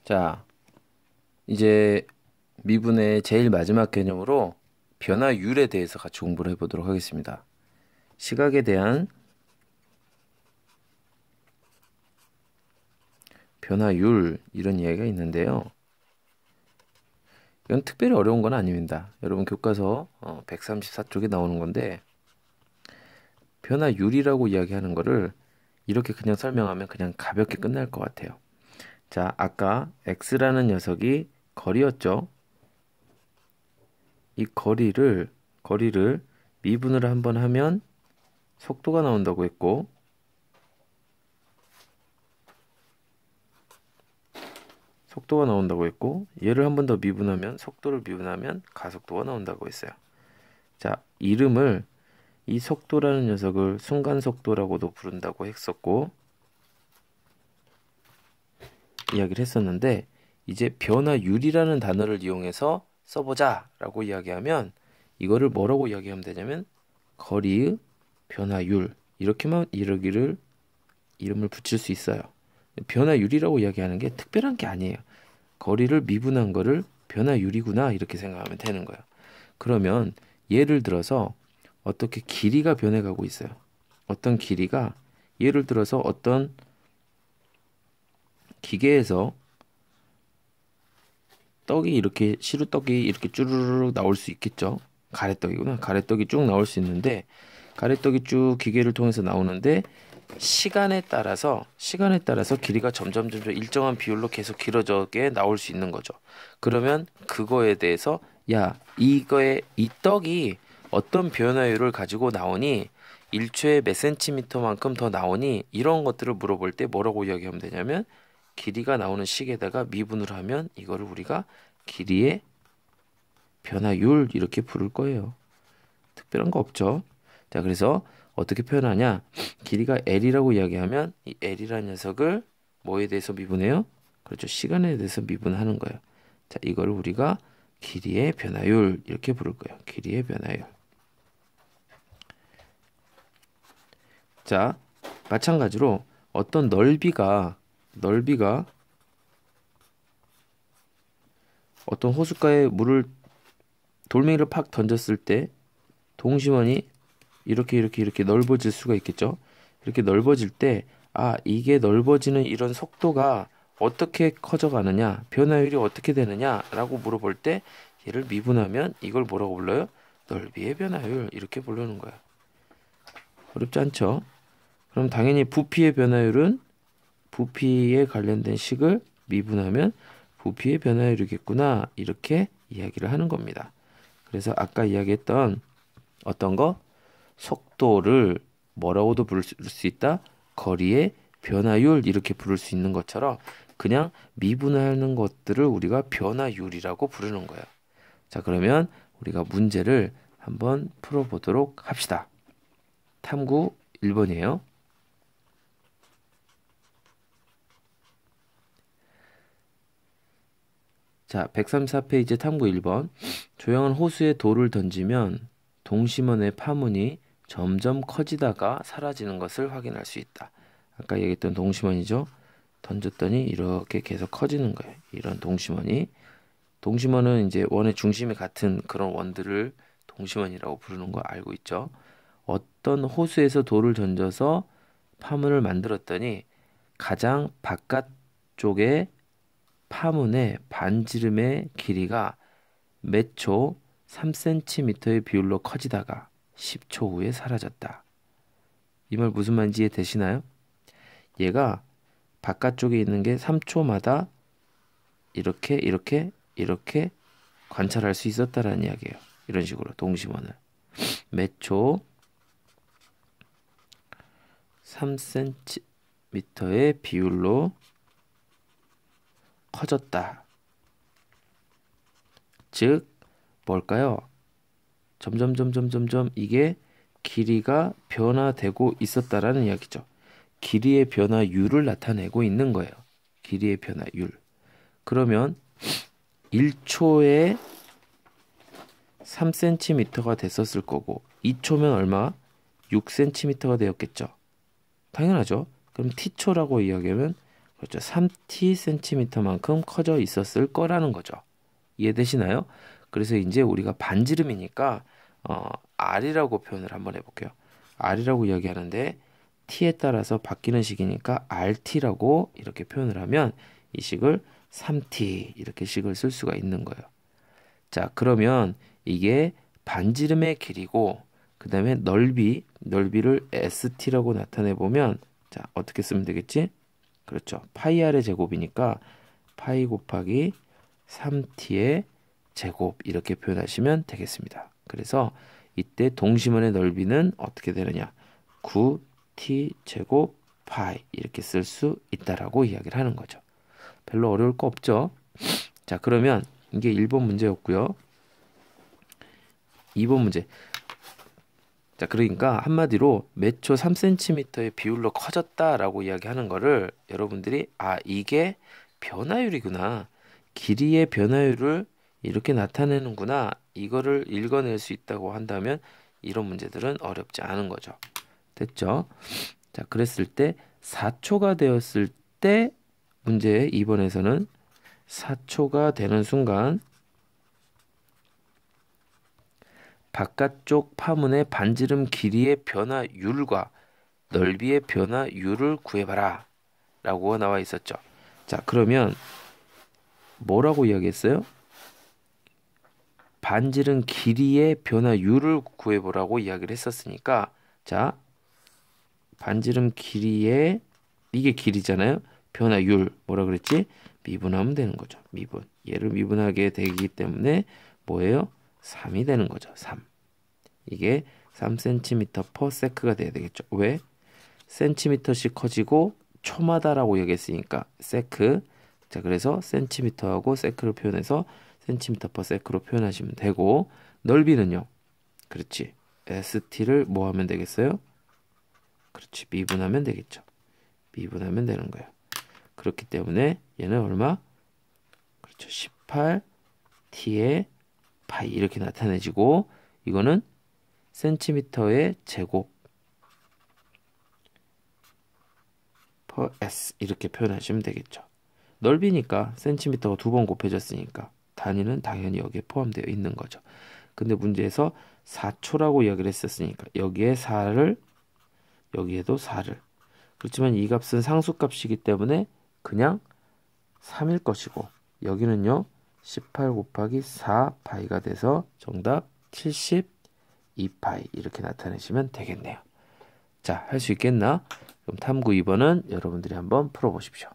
자, 이제 미분의 제일 마지막 개념으로 변화율에 대해서 같이 공부를 해보도록 하겠습니다. 시각에 대한 변화율 이런 이야기가 있는데요. 이건 특별히 어려운 건 아닙니다. 여러분 교과서 134쪽에 나오는 건데 변화율이라고 이야기하는 거를 이렇게 그냥 설명하면 그냥 가볍게 끝날 것 같아요. 자, 아까 x라는 녀석이 거리였죠. 이 거리를 미분을 한번 하면 속도가 나온다고 했고, 얘를 한 번 더 미분하면, 속도를 미분하면 가속도가 나온다고 했어요. 자, 이 속도라는 녀석을 순간속도라고도 부른다고 했었고, 이야기를 했었는데, 이제 변화율이라는 단어를 이용해서 써보자 라고 이야기하면, 이거를 뭐라고 이야기하면 되냐면, 거리의 변화율. 이렇게만 이름을 붙일 수 있어요. 변화율이라고 이야기하는 게 특별한 게 아니에요. 거리를 미분한 거를 변화율이구나 이렇게 생각하면 되는 거예요. 그러면 예를 들어서 어떻게 길이가 변해가고 있어요. 어떤 길이가 예를 들어서 어떤 기계에서 떡이 이렇게 시루떡이 이렇게 쭈르르 나올 수 있겠죠. 가래떡이구나. 가래떡이 쭉 나올 수 있는데 가래떡이 쭉 기계를 통해서 나오는데 시간에 따라서 길이가 점점 일정한 비율로 계속 길어져게 나올 수 있는 거죠. 그러면 그거에 대해서 야, 이 떡이 어떤 변화율을 가지고 나오니 1초에 몇 센티미터만큼 더 나오니 이런 것들을 물어볼 때 뭐라고 이야기하면 되냐면 길이가 나오는 식에다가 미분을 하면 이거를 우리가 길이의 변화율 이렇게 부를 거예요. 특별한 거 없죠. 자, 그래서 어떻게 표현하냐? 길이가 L이라고 이야기하면 이 L이라는 녀석을 뭐에 대해서 미분해요? 그렇죠. 시간에 대해서 미분하는 거예요. 자, 이거를 우리가 길이의 변화율 이렇게 부를 거예요. 길이의 변화율. 자, 마찬가지로 어떤 넓이가 어떤 호숫가에 돌멩이를 팍 던졌을 때 동심원이 이렇게 넓어질 수가 있겠죠. 이렇게 넓어질 때, 이게 넓어지는 이런 속도가 어떻게 커져가느냐, 변화율이 어떻게 되느냐라고 물어볼 때 얘를 미분하면 이걸 뭐라고 불러요? 넓이의 변화율 이렇게 부르는 거예요. 어렵지 않죠? 그럼 당연히 부피의 변화율은 부피에 관련된 식을 미분하면 부피의 변화율이겠구나 이렇게 이야기를 하는 겁니다. 그래서 아까 이야기했던 어떤 거? 속도를 뭐라고도 부를 수 있다? 거리의 변화율 이렇게 부를 수 있는 것처럼 그냥 미분하는 것들을 우리가 변화율이라고 부르는 거예요. 자, 그러면 우리가 문제를 한번 풀어보도록 합시다. 탐구 1번이에요. 자, 134페이지 탐구 1번. 조용한 호수에 돌을 던지면 동심원의 파문이 점점 커지다가 사라지는 것을 확인할 수 있다. 아까 얘기했던 동심원이죠. 던졌더니 이렇게 계속 커지는 거예요. 이런 동심원이. 동심원은 이제 원의 중심이 같은 그런 원들을 동심원이라고 부르는 거 알고 있죠. 어떤 호수에서 돌을 던져서 파문을 만들었더니 가장 바깥쪽에 파문의 반지름의 길이가 몇 초 3cm의 비율로 커지다가 10초 후에 사라졌다. 이 말 무슨 말인지 이해되시나요? 얘가 바깥쪽에 있는 게 3초마다 이렇게 관찰할 수 있었다라는 이야기예요. 이런 식으로 동심원을 몇 초 3cm의 비율로 커졌다. 즉 뭘까요? 점점 이게 길이가 변화되고 있었다라는 이야기죠. 길이의 변화율을 나타내고 있는 거예요. 길이의 변화율. 그러면 1초에 3cm가 됐었을 거고 2초면 얼마? 6cm가 되었겠죠. 당연하죠. 그럼 t초라고 이야기하면 그렇죠. 3t cm만큼 커져 있었을 거라는 거죠. 이해되시나요? 그래서 이제 우리가 반지름이니까 r이라고 표현을 한번 해볼게요. r이라고 이야기하는데 t에 따라서 바뀌는 식이니까 rt라고 이렇게 표현을 하면 이 식을 3t 이렇게 식을 쓸 수가 있는 거예요. 자, 그러면 이게 반지름의 길이고 그 다음에 넓이를 st라고 나타내 보면 자, 어떻게 쓰면 되겠지? 그렇죠. 파이 r의 제곱이니까 파이 곱하기 3t의 제곱 이렇게 표현하시면 되겠습니다. 그래서 이때 동심원의 넓이는 어떻게 되느냐? 9t 제곱 파이 이렇게 쓸 수 있다라고 이야기를 하는 거죠. 별로 어려울 거 없죠? 자, 그러면 이게 1번 문제였고요. 2번 문제. 자, 그러니까 한마디로 몇 초 3cm의 비율로 커졌다라고 이야기하는 거를 여러분들이 이게 변화율이구나. 길이의 변화율을 이렇게 나타내는구나. 이거를 읽어낼 수 있다고 한다면 이런 문제들은 어렵지 않은 거죠. 됐죠? 자, 그랬을 때 4초가 되었을 때 문제 2번에서는 4초가 되는 순간 바깥쪽 파문의 반지름 길이의 변화율과 넓이의 변화율을 구해봐라 라고 나와 있었죠. 자, 그러면 뭐라고 이야기했어요? 반지름 길이의 변화율을 구해보라고 이야기를 했었으니까 자, 반지름 길이의 이게 길이잖아요. 변화율 뭐라 그랬지? 미분하면 되는 거죠. 미분. 얘를 미분하게 되기 때문에 뭐예요? 3이 되는 거죠. 3. 이게 3cm/s가 돼야 되겠죠. 왜? 센티미터씩 커지고 초마다라고 얘기했으니까 세크. 자, 그래서 센티미터하고 세크를 표현해서 cm/s로 표현하시면 되고 넓이는요. 그렇지. st를 뭐 하면 되겠어요? 그렇지. 미분하면 되겠죠. 미분하면 되는 거예요. 그렇기 때문에 얘는 얼마? 그렇죠. 18t의 파이 이렇게 나타내지고 이거는 센티미터의 제곱 per s 이렇게 표현하시면 되겠죠. 넓이니까 센티미터가 2번 곱해졌으니까 단위는 당연히 여기에 포함되어 있는 거죠. 근데 문제에서 4초라고 이야기를 했었으니까 여기에 4를 여기에도 4를 그렇지만 이 값은 상수값이기 때문에 그냥 3일 것이고 여기는요 18 곱하기 4 파이가 돼서 정답 72파이 이렇게 나타내시면 되겠네요. 자, 할 수 있겠나? 그럼 탐구 2번은 여러분들이 한번 풀어보십시오.